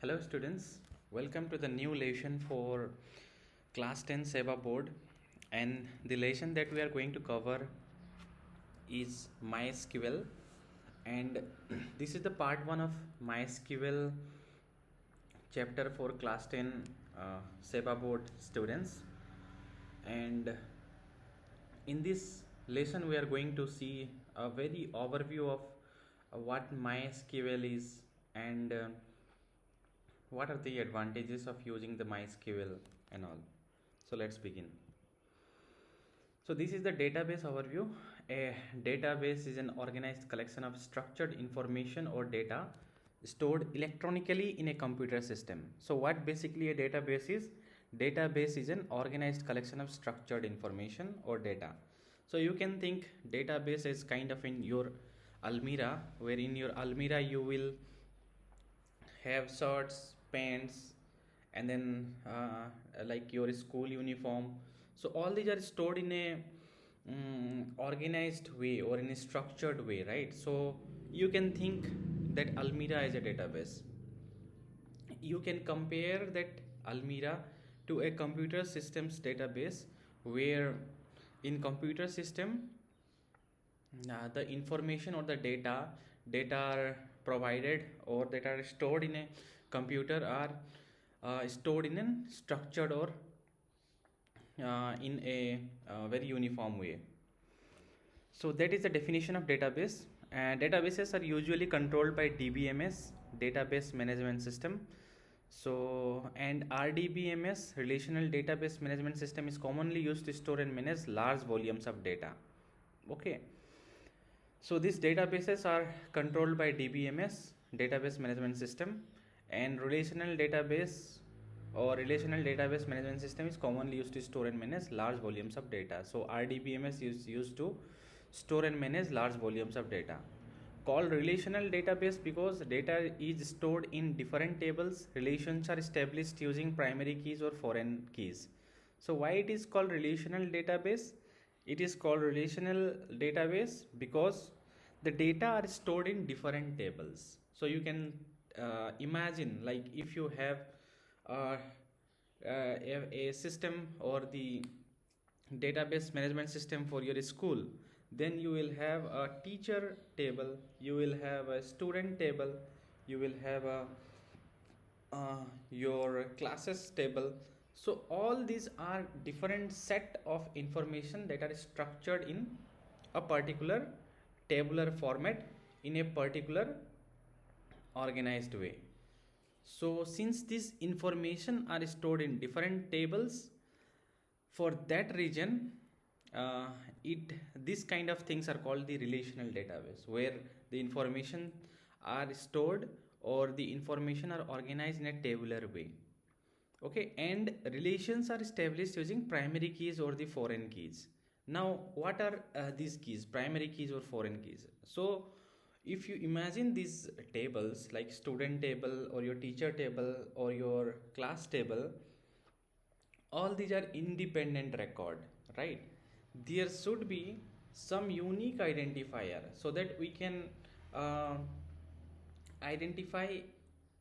Hello students, welcome to the new lesson for class 10 SEBA board, and the lesson that we are going to cover is MySQL, and this is the part 1 of MySQL chapter for class 10 SEBA board students. And in this lesson we are going to see a very overview of what MySQL is and what are the advantages of using the MySQL and all. So let's begin. So this is the database overview. A database is an organized collection of structured information or data stored electronically in a computer system. So what basically a database is? Database is an organized collection of structured information or data. So you can think database is kind of in your almirah, where in your almirah you will have shirts, pants, and then like your school uniform. So all these are stored in a organized way or in a structured way, right? So you can think that almirah is a database. You can compare that almirah to a computer systems database, where in computer system the information or the data are provided or that are stored in a computer are stored in a structured or in a very uniform way. So that is the definition of database. And databases are usually controlled by DBMS, database management system. So, and RDBMS, relational database management system, is commonly used to store and manage large volumes of data. Okay. So these databases are controlled by DBMS, database management system, and relational database or relational database management system is commonly used to store and manage large volumes of data. So RDBMS is used to store and manage large volumes of data. Called relational database because data is stored in different tables. Relations are established using primary keys or foreign keys. So why it is called relational database? It is called relational database because the data are stored in different tables. So you can imagine, like, if you have a system or the database management system for your school, then you will have a teacher table, you will have a student table, you will have a your classes table. So all these are different set of information that are structured in a particular tabular format in a particular organized way. So since this information are stored in different tables, for that region this kind of things are called the relational database, where the information are stored or the information are organized in a tabular way. Okay, and relations are established using primary keys or the foreign keys. Now what are these keys, primary keys or foreign keys? So if you imagine these tables like student table or your teacher table or your class table, all these are independent record, right? There should be some unique identifier so that we can identify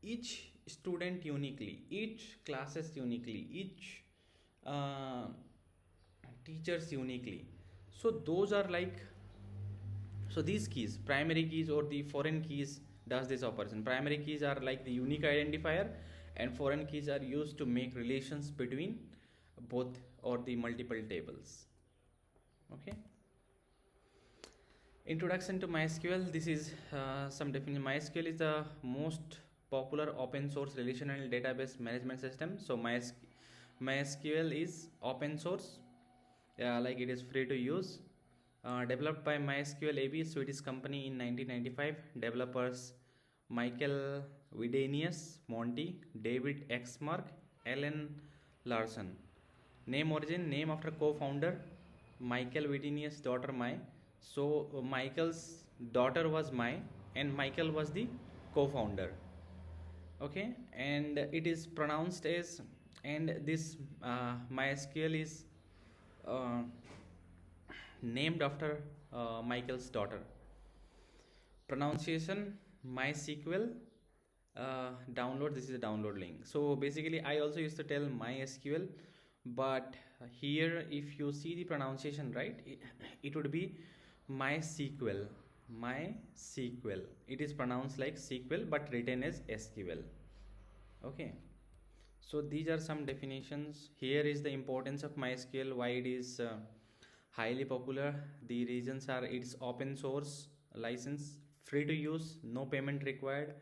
each student uniquely, each classes uniquely, each teachers uniquely. So those are like, so these keys, primary keys or the foreign keys, does this operation. Primary keys are like the unique identifier, and foreign keys are used to make relations between both or the multiple tables. Okay. Introduction to MySQL. This is some definition. MySQL is the most popular open source relational database management system. So MySQL is open source, like it is free to use. Developed by MySQL AB, Swedish company, in 1995. Developers Michael Widenius Monty, David Exmark, Ellen Larson. Name origin, name after co-founder Michael Widenius' daughter Mai. So Michael's daughter was Mai and Michael was the co-founder. Okay, and it is pronounced as, and this MySQL is named after Michael's daughter. Pronunciation MySQL, download, this is a download link. So basically I also used to tell MySQL, but here if you see the pronunciation right, it would be MySQL. MySQL, it is pronounced like SQL but written as SQL. Okay, so these are some definitions. Here is the importance of MySQL, why it is highly popular. The reasons are it's open source license, free to use, no payment required.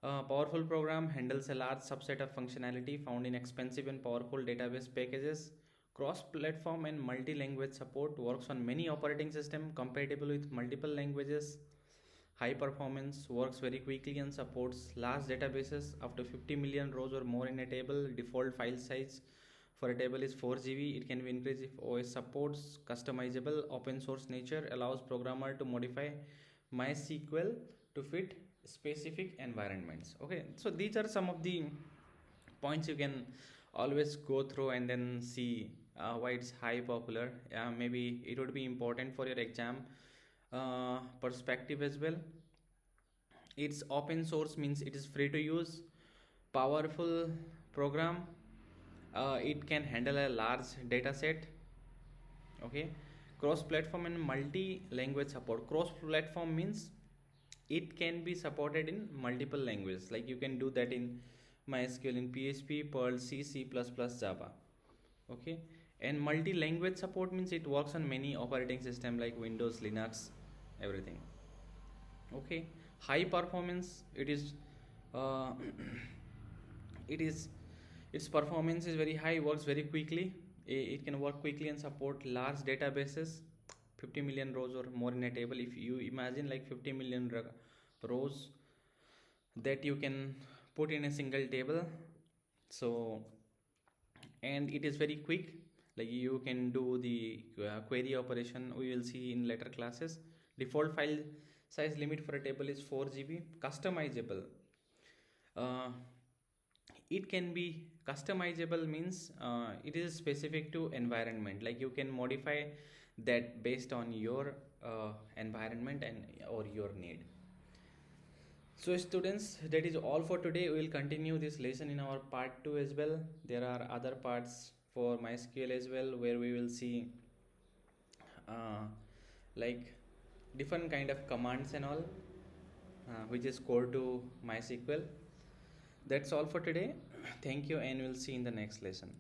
Powerful program, handles a large subset of functionality found in expensive and powerful database packages. Cross-platform and multi-language support, works on many operating systems, compatible with multiple languages. High performance, works very quickly and supports large databases up to 50 million rows or more in a table. Default file size for a table is 4 GB. It can be increased if OS supports. Customizable, open source nature allows programmer to modify MySQL to fit specific environments. Okay, so these are some of the points you can always go through and then see why it's high popular. Maybe it would be important for your exam perspective as well. It's open source means it is free to use. Powerful program, it can handle a large data set. Okay, cross platform and multi language support. Cross platform means it can be supported in multiple languages, like you can do that in MySQL, in PHP, Perl, C++, Java. Okay, and multi language support means it works on many operating systems like Windows, Linux, everything. Okay, high performance, it is it is its performance is very high, works very quickly. It can work quickly and support large databases, 50 million rows or more in a table. If you imagine like 50 million rows that you can put in a single table. So, and it is very quick, like you can do the query operation, we will see in later classes. Default file size limit for a table is 4 GB. Customizable, it can be customizable means it is specific to environment, like you can modify that based on your environment and or your need. So students, that is all for today. We will continue this lesson in our part 2 as well. There are other parts for MySQL as well, where we will see like different kind of commands and all, which is core to MySQL. That's all for today. Thank you, and we'll see in the next lesson.